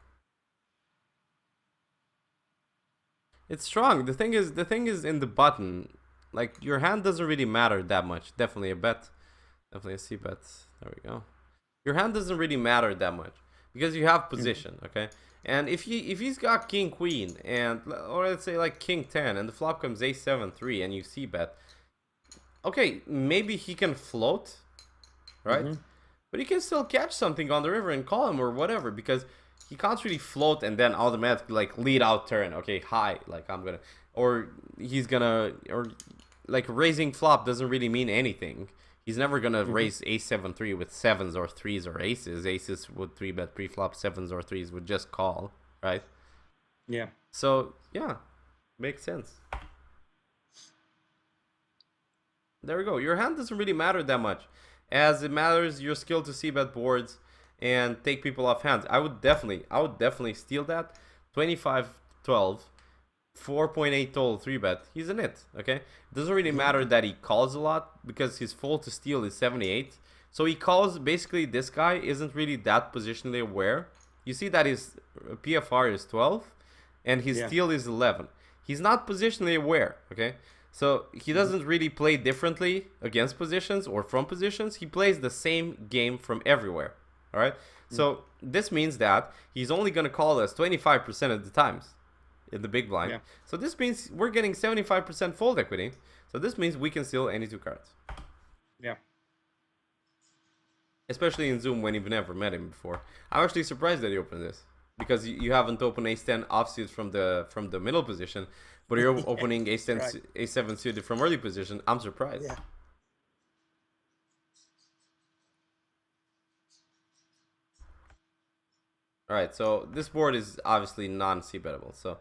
It's strong. The thing is in the button. Like, your hand doesn't really matter that much. Definitely a bet. Definitely a c bet. There we go. Your hand doesn't really matter that much because you have position, okay? And if he's got king queen, and or let's say like king 10, and the flop comes ace 7 3, and you c bet, okay, maybe he can float, right? But he can still catch something on the river and call him or whatever, because he can't really float and then automatically like lead out turn. Okay, high, like I'm gonna, or he's gonna, or like raising flop doesn't really mean anything. He's never gonna raise ace 7 3 with 7s or 3s or aces. Aces would 3-bet pre-flop, 7s or 3s would just call, right? Yeah. So yeah, makes sense. There we go. Your hand doesn't really matter that much, as it matters your skill to c-bet boards and take people off hands. I would definitely steal that. 25-12, 4.8 total 3-bet. He's in it, okay? It doesn't really matter that he calls a lot, because his fold to steal is 78. So he calls, basically this guy isn't really that positionally aware. You see that his PFR is 12 and his steal is 11. He's not positionally aware, okay? So he doesn't really play differently against positions or from positions. He plays the same game from everywhere, all right? So this means that he's only going to call us 25% of the times in the big blind. So this means we're getting 75% fold equity. So this means we can steal any 2 cards. Yeah. Especially in Zoom when you've never met him before. I'm actually surprised that you opened this, because you haven't opened ace 10 offsuit from the middle position, but you're opening ace 10 ace 7 suited from early position. I'm surprised. Yeah. All right, so this board is obviously non-c-bettable. So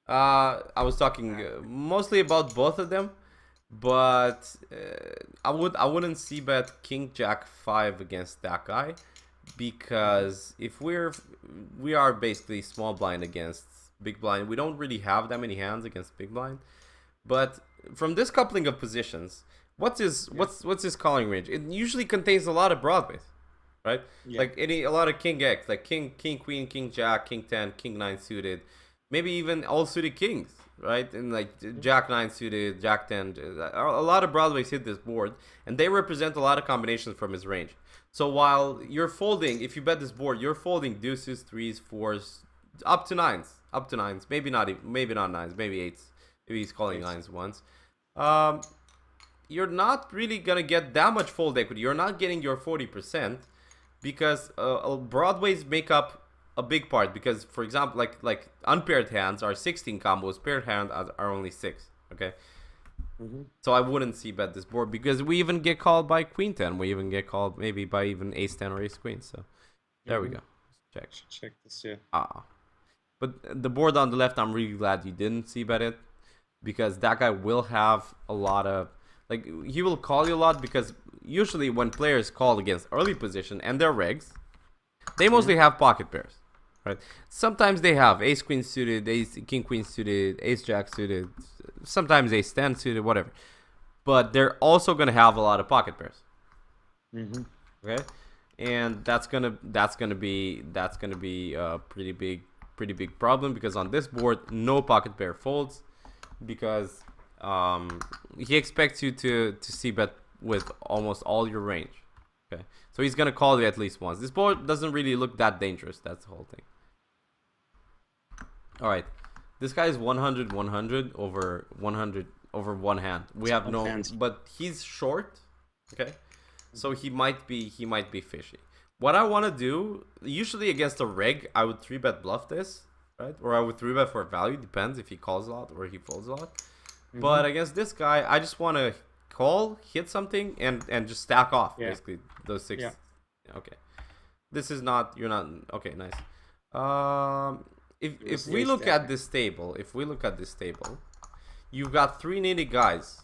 I was talking mostly about both of them, but I wouldn't c-bet king jack 5 against that guy, because if we are basically small blind against big blind, we don't really have that many hands against big blind. But from this coupling of positions, what's his calling range? It usually contains a lot of broadways, right? Yeah. Like a lot of king X, like king queen, king jack, king 10, king 9 suited, maybe even all suited kings, right? And like jack 9 suited, jack 10, a lot of broadways hit this board, and they represent a lot of combinations from his range. So while you're folding, if you bet this board, you're folding deuces, threes, fours, up to nines, maybe not nines, maybe eights. Maybe he's calling nines once. You're not really gonna get that much fold equity. You're not getting your 40% because broadways make up a big part. Because for example, like unpaired hands are 16 combos, paired hands are only 6. Okay. So I wouldn't see bet this board because we even get called by queen 10. We even get called maybe by even ace 10 or ace queen. So there we go. Check this, yeah. But the board on the left, I'm really glad you didn't see bet it, because that guy will have a lot of, like, he will call you a lot, because usually when players call against early position and they're regs, they mostly have pocket pairs, right? Sometimes they have ace queen suited, ace king queen suited, ace jack suited, sometimes ace 10 suited, whatever. But they're also gonna have a lot of pocket pairs. Okay, and that's gonna be a pretty big problem, because on this board no pocket pair folds, because he expects you to see bet with almost all your range. Okay, so he's gonna call you at least once. This board doesn't really look that dangerous. That's the whole thing. All right, this guy is 100 over 100 over one hand. We have no hands, but he's short. Okay, so he might be fishy. What I want to do, usually against a reg, I would 3-bet bluff this, right? Or I would 3-bet for value, depends if he calls a lot or he folds a lot. But against this guy, I just want to call, hit something, and just stack off, basically, those 6. Yeah. Okay. This is not, you're not, okay, nice. If we look at this table, you've got 3 nitty guys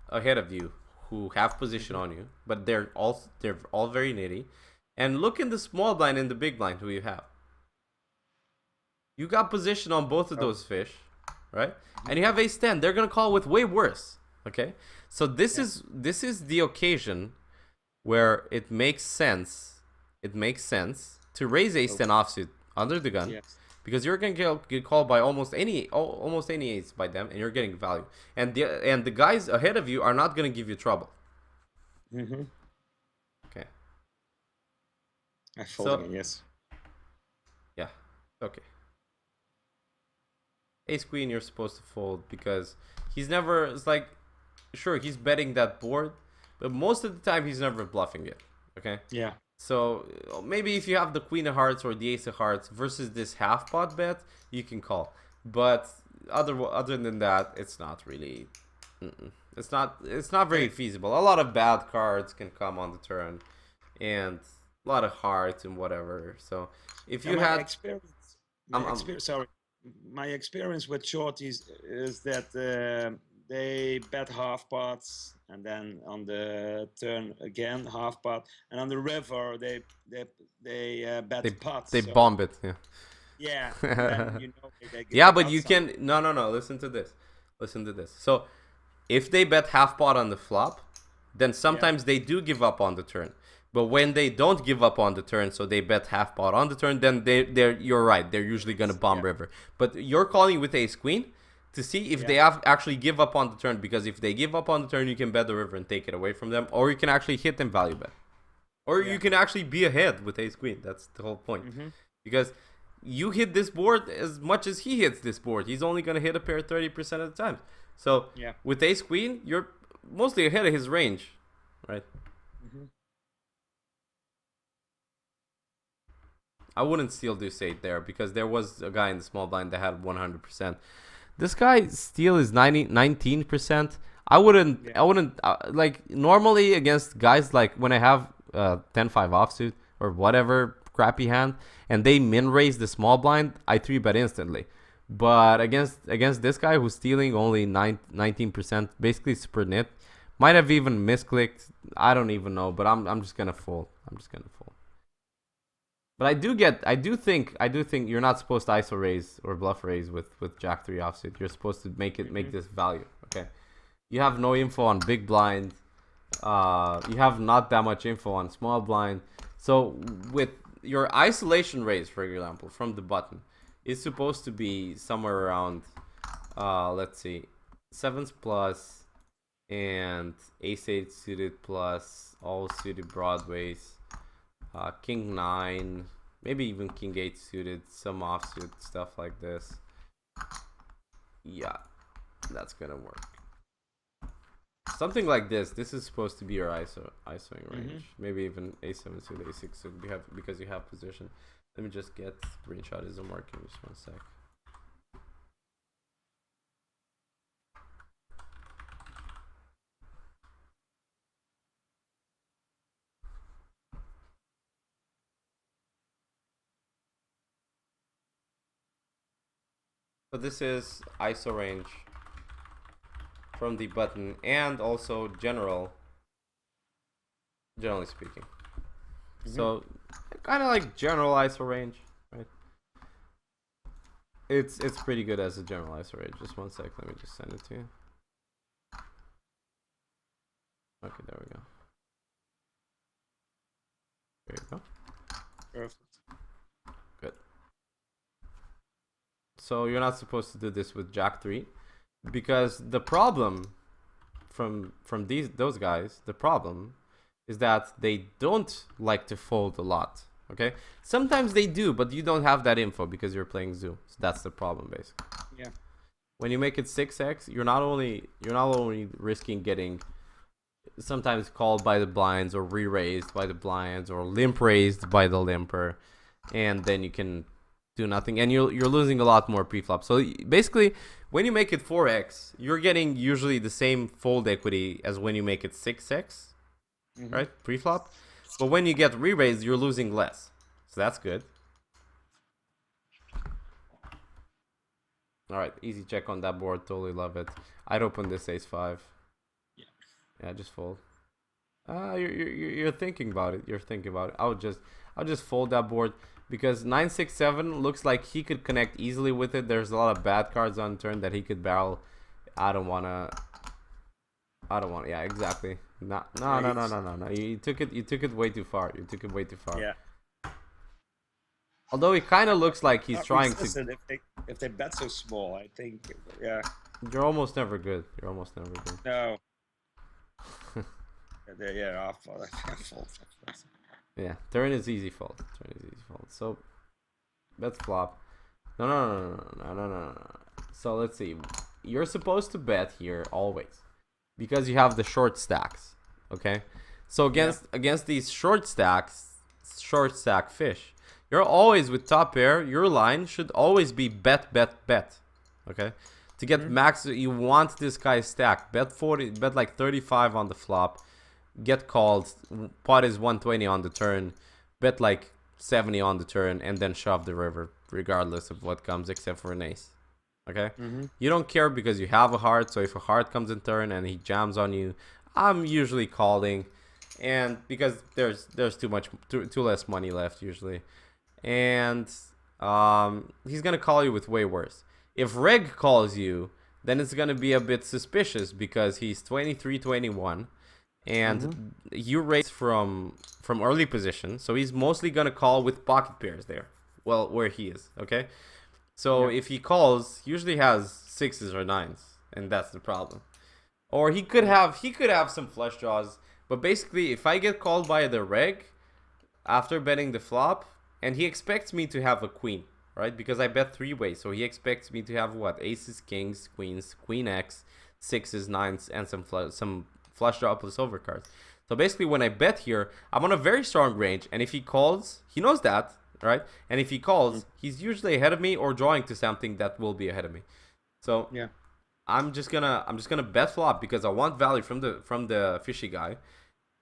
ahead of you who have position on you, but they're all very nitty. And look in the small blind and the big blind who you have. You got position on both of those fish, right? And you have ace 10. They're gonna call with way worse. Okay, so this is the occasion where it makes sense. It makes sense to raise ace 10 offsuit under the gun, because you're gonna get called by almost any ace by them, and you're getting value. And the guys ahead of you are not gonna give you trouble. Okay. I fold yes. Yeah. Okay. Ace queen, you're supposed to fold, because he's never. It's like, sure, he's betting that board, but most of the time he's never bluffing it. Okay. Yeah. So maybe if you have the queen of hearts or the ace of hearts versus this half pot bet, you can call. But other than that, it's not really. It's not very feasible. A lot of bad cards can come on the turn, and a lot of hearts and whatever. So if you had my experience with shorties is that they bet half pots, and then on the turn again half pot, and on the river they bet pots. They bomb it. Yeah. Yeah. Then, they yeah, but you can no. Listen to this. So if they bet half pot on the flop, then sometimes they do give up on the turn. But when they don't give up on the turn, so they bet half pot on the turn, then you're right. They're usually gonna bomb river. But you're calling with ace queen to see if they actually give up on the turn, because if they give up on the turn, you can bet the river and take it away from them, or you can actually hit them value bet, or you can actually be ahead with ace queen. That's the whole point, because you hit this board as much as he hits this board. He's only gonna hit a pair 30% of the time. So with ace queen, you're mostly ahead of his range, right? I wouldn't steal deuce 8 there, because there was a guy in the small blind that had 100%. This guy steal is 19%. I wouldn't like, normally against guys, like when I have 10-5 offsuit or whatever crappy hand and they min raise the small blind, I 3-bet instantly. But against this guy who's stealing only 19%, basically super nit, might have even misclicked. I don't even know, but I'm just gonna fold. But I do think you're not supposed to ISO raise or bluff raise with Jack 3 offsuit. You're supposed to make this value. Okay. You have no info on big blind. You have not that much info on small blind. So with your isolation raise, for example, from the button, is supposed to be somewhere around, let's see, 7s plus and ace 8 suited plus all suited broadways, king 9, maybe even king 8 suited, some offsuit stuff like this. Yeah, that's gonna work. Something like this. This is supposed to be your ISOing range. Maybe even a7 suit, a6 suit, because you have position. Let me just get screenshot isn't working. Just 1 sec. So this is ISO range from the button, and also generally speaking. So kind of like general ISO range, right? It's pretty good as a general ISO range. Just 1 sec, let me just send it to you. Okay, there we go. There you go. Perfect. Good. So you're not supposed to do this with Jack 3, because the problem from those guys, the problem is that they don't like to fold a lot. Okay, sometimes they do, but you don't have that info because you're playing Zoo. So that's the problem, basically. Yeah. When you make it 6x, you're not only risking getting sometimes called by the blinds or re-raised by the blinds or limp raised by the limper, and then you can do nothing, and you're losing a lot more pre-flop. So basically, when you make it 4x, you're getting usually the same fold equity as when you make it 6x, right, pre-flop. But when you get re-raised, you're losing less. So that's good. All right, easy check on that board. Totally love it. I'd open this ace-5. Yeah, just fold. You're thinking about it. You're thinking about it. I'll just fold that board because 9-6-7 looks like he could connect easily with it. There's a lot of bad cards on turn that he could barrel. I don't wanna. Yeah, exactly. No. You took it way too far. Yeah. Although it kind of looks like he's trying to. If they bet so small, I think. Yeah. You're almost never good. No. Yeah, I'll fold. Yeah, turn is easy fold. So, bet flop. No. So let's see. You're supposed to bet here always, because you have the short stacks. Okay. So against these short stack fish, you're always with top pair. Your line should always be bet. Okay. To get max, you want this guy's stack. Bet 40, bet like 35 on the flop. Get called. Pot is 120 on the turn. Bet like 70 on the turn, and then shove the river, regardless of what comes, except for an ace. Okay? You don't care because you have a heart. So if a heart comes in turn and he jams on you, I'm usually calling, and because there's too less money left usually, and he's gonna call you with way worse. If Reg calls you, then it's gonna be a bit suspicious because he's 23-21, and you raise from early position, so he's mostly gonna call with pocket pairs there. Well, where he is, okay. So if he calls, usually has 6s or 9s, and that's the problem. Or he could have some flush draws, but basically, if I get called by the Reg after betting the flop, and he expects me to have a queen. Right, because I bet 3 ways, so he expects me to have what? Aces, kings, queens, queen X, 6s, 9s, and some flush draw plus over cards. So basically, when I bet here, I'm on a very strong range, and if he calls, he knows that, right? And if he calls, he's usually ahead of me or drawing to something that will be ahead of me. So yeah, I'm just gonna bet flop because I want value from the fishy guy.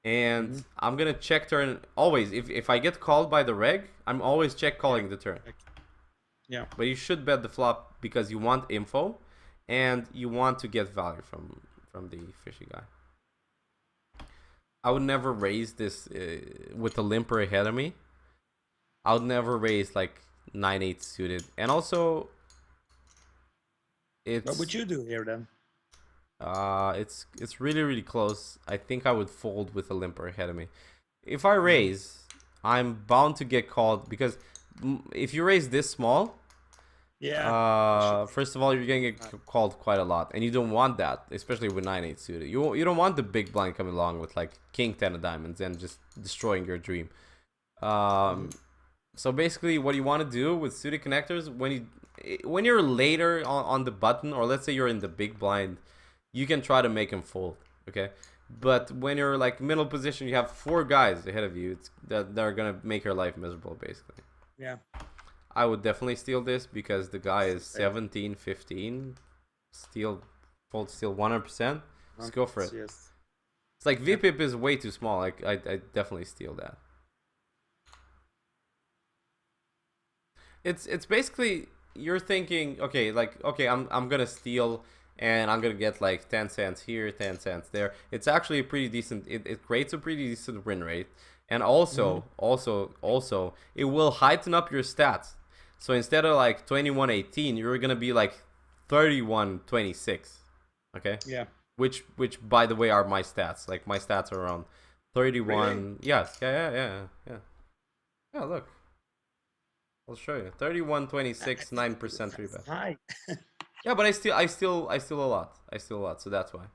And I'm gonna check turn always. If I get called by the Reg, I'm always check calling the turn. Yeah. But you should bet the flop because you want info and you want to get value from the fishy guy. I would never raise this with the limper ahead of me I would never raise like 9-8 suited. And also, What it's would you do here then? it's really close. I think I would fold with a limper ahead of me. If I raise, I'm bound to get called because if you raise this small, Yeah. first of all, you're gonna get called quite a lot, and you don't want that, especially with 9-8 suited. You don't want the big blind coming along with like king 10 of diamonds and just destroying your dream. So basically, what you want to do with suited connectors when you're later on the button, or let's say you're in the big blind, you can try to make him fold. Okay. But when you're like middle position, you have 4 guys ahead of you. That are gonna make your life miserable, basically. Yeah. I would definitely steal this because the guy is 17, 15. Fold steal 100%. Let's go for it. Yes. It's like VPIP is way too small. Like I definitely steal that. It's basically you're thinking, okay, like okay, I'm gonna steal and I'm gonna get like 10 cents here, 10 cents there. It's actually a pretty decent. It creates a pretty decent win rate, and also it will heighten up your stats. So instead of like 21-18, you're gonna be like 31-26. Okay. Yeah. Which by the way are my stats. Like my stats are around 31. Really? Yes. Yeah. Look. I'll show you. 31-26, 9% 3-bet. Hi. Yeah, but I steal a lot. So that's why.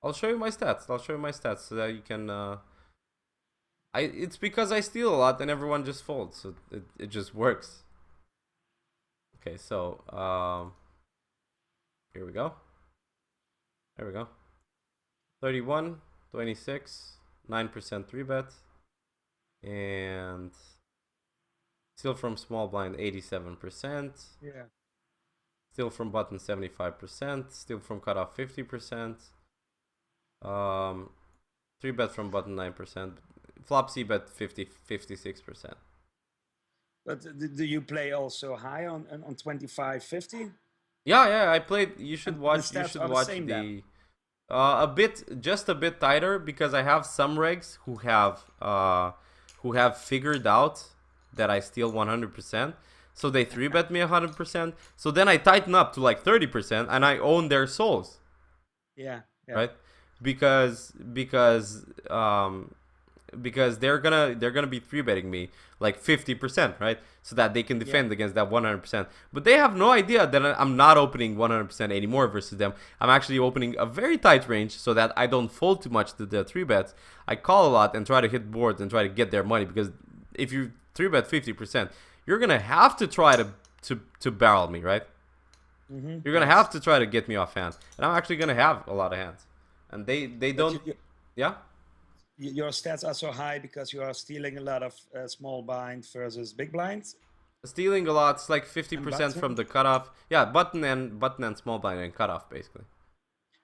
I'll show you my stats so that you can it's because I steal a lot and everyone just folds, so it just works. Okay, so here we go. There we go. 31, 26, 9% 3-bet. And steal from small blind 87%. Yeah. Steal from button 75%. Steal from cutoff 50%. 3-bet from button 9%. Flop C-bet 56%. But do you play also high on 25-50? Yeah, I played. You should And watch. the You stats should are the watch same the. Just a bit tighter because I have some regs who have figured out that I steal 100%. So they 3-bet me 100%. So then I tighten up to like 30% and I own their souls. Yeah. Right? Because they're gonna be 3-betting me like 50%, right? So that they can defend against that 100%. But they have no idea that I'm not opening 100% anymore versus them. I'm actually opening a very tight range so that I don't fold too much to the 3-bets. I call a lot and try to hit boards and try to get their money, because if you 3-bet 50%, you're gonna have to try to barrel me, right? You're gonna have to try to get me off hands, and I'm actually gonna have a lot of hands, and they don't. Yeah. Your stats are so high because you are stealing a lot of small blind versus big blinds. Stealing a lot. It's like 50% from the cutoff. Yeah, button and small blind and cutoff basically.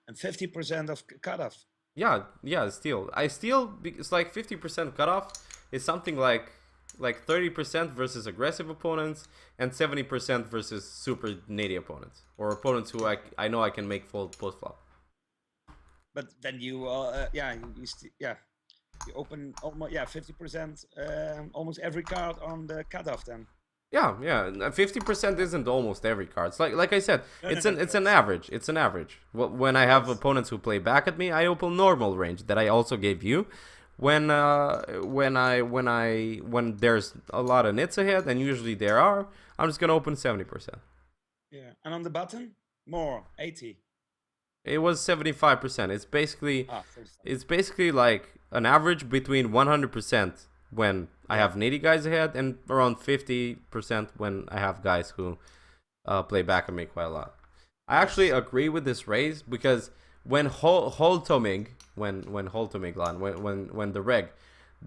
And 50% of cutoff. Yeah, steal. I steal. It's like 50% cutoff is something like 30% versus aggressive opponents and 70% versus super nitty opponents, or opponents who I know I can make fold post flop. But then you you open almost 50% almost every card on the cutoff then. Yeah, 50% isn't almost every card. It's like I said, it's an average. It's an average. When I have opponents who play back at me, I open normal range that I also gave you. When there's a lot of nits ahead, and usually there are, I'm just gonna open 70%. Yeah, and on the button more 80. It was 75%. It's basically like an average between 100% when I have nitty guys ahead and around 50% when I have guys who play back on me quite a lot. I actually agree with this raise because when Holtomig, when the reg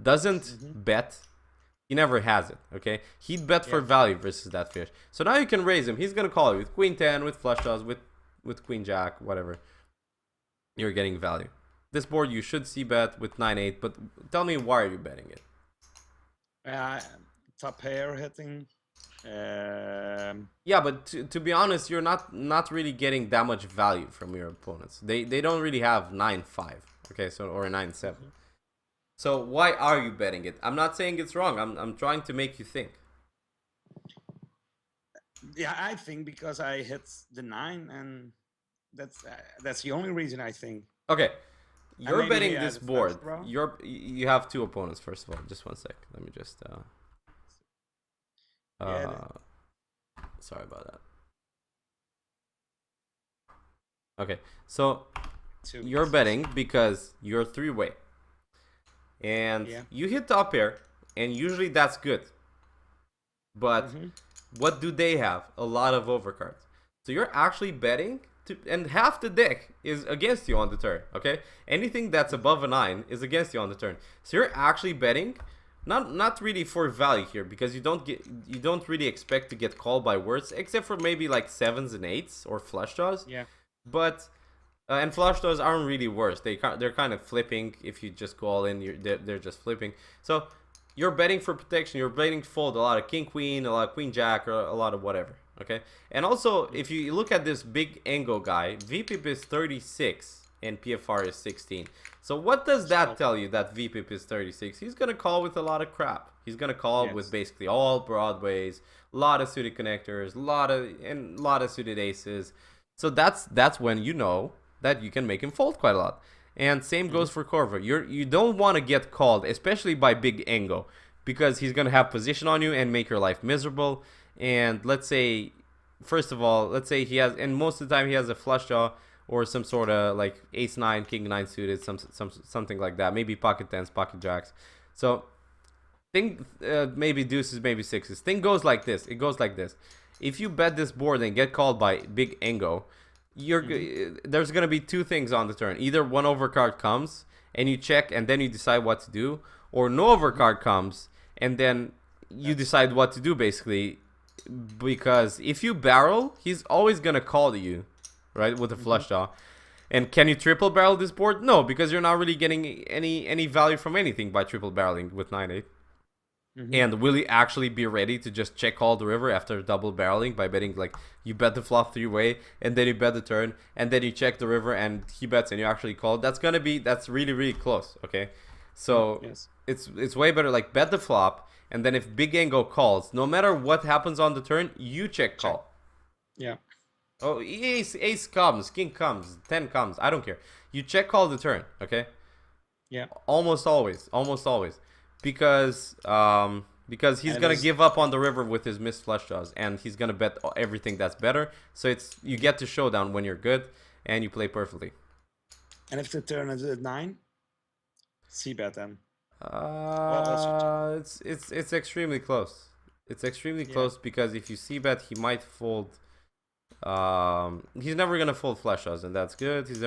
doesn't bet, he never has it. Okay, he'd bet for value versus that fish. So now you can raise him. He's gonna call you with queen 10, with flush draws, with queen jack, whatever. You're getting value. This board you should see bet with 9-8, but tell me, why are you betting it? Top pair hitting. Yeah, but to be honest, you're not really getting that much value from your opponents. They don't really have 9-5. Okay, so or 9-7. So why are you betting it? I'm not saying it's wrong. I'm trying to make you think. Yeah, I think because I hit the 9, and that's the only reason I think. Okay, you're maybe betting he this has a board. flush draw. You have two opponents. First of all, just one sec. Let me just. Sorry about that. Okay, so you're betting because you're three-way, and you hit top pair, and usually that's good. But what do they have? A lot of overcards. So you're actually betting, and half the deck is against you on the turn. Okay, anything that's above a 9 is against you on the turn. So you're actually betting, not really for value here, because you don't really expect to get called by words, except for maybe like 7s and 8s or flush draws. Yeah. But and flush draws aren't really worse. They're kind of flipping. If you just go all in, they're just flipping. So you're betting for protection. You're betting to fold a lot of king queen, a lot of queen jack, or a lot of whatever. Okay. And also, if you look at this big angle guy, VPIP is 36 and PFR is 16. So what does that tell you? That VPIP is 36. He's gonna call with a lot of crap. He's gonna call with basically all broadways, a lot of suited connectors, a lot of suited aces. So that's when you know that you can make him fold quite a lot. And same goes for Corver. You don't want to get called, especially by Big Engo, because he's gonna have position on you and make your life miserable. And let's say, first of all, let's say he has, and most of the time he has a flush draw or some sort of like ace 9, king 9 suited, something like that. Maybe pocket 10s, pocket jacks. So thing, maybe deuces, maybe sixes. Thing goes like this. It goes like this. If you bet this board and get called by Big Engo, there's gonna be two things on the turn. Either one overcard comes and you check and then you decide what to do, or no overcard comes and then you decide what to do, basically. Because if you barrel, he's always gonna call to you, right, with a flush draw. And can you triple barrel this board? No, because you're not really getting any value from anything by triple barreling with 9-8. And will he actually be ready to just check call the river after double barreling by betting, like, you bet the flop 3-way and then you bet the turn and then you check the river and he bets and you actually call? That's really, really close. Okay, so it's way better, like, bet the flop, and then if Big Engo calls, no matter what happens on the turn, you check call. Yeah. Oh, ace comes, king comes, 10 comes, I don't care. You check call the turn. Okay. Yeah. Almost always. Because he's gonna give up on the river with his missed flush draws, and he's gonna bet everything that's better. So you get to showdown when you're good and you play perfectly. And if the turn is at 9, c-bet then. It's extremely close. It's extremely close, because if you c-bet, he might fold. He's never gonna fold flush draws, and that's good. He's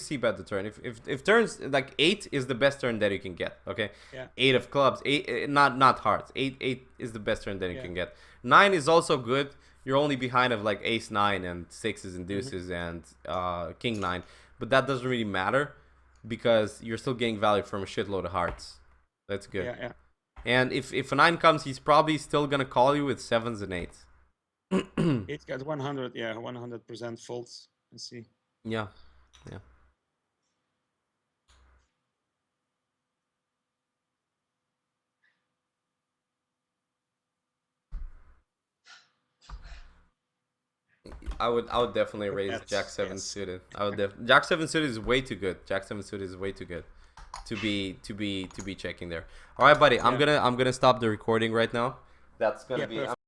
c-bet the turn. If turns like 8 is the best turn that you can get. Okay. Yeah. 8 of clubs, 8 not hearts. 8 is the best turn that you can get. 9 is also good. You're only behind of like ace 9 and 6s and deuces and king 9, but that doesn't really matter because you're still getting value from a shitload of hearts. That's good. Yeah. And if a 9 comes, he's probably still gonna call you with 7s and 8s. It's got 100% folds. Let's see. Yeah. I would definitely raise Jack 7 suited. Jack 7 suited is way too good. Jack 7 suited is way too good to be checking there. All right, buddy. I'm gonna stop the recording right now. That's gonna be.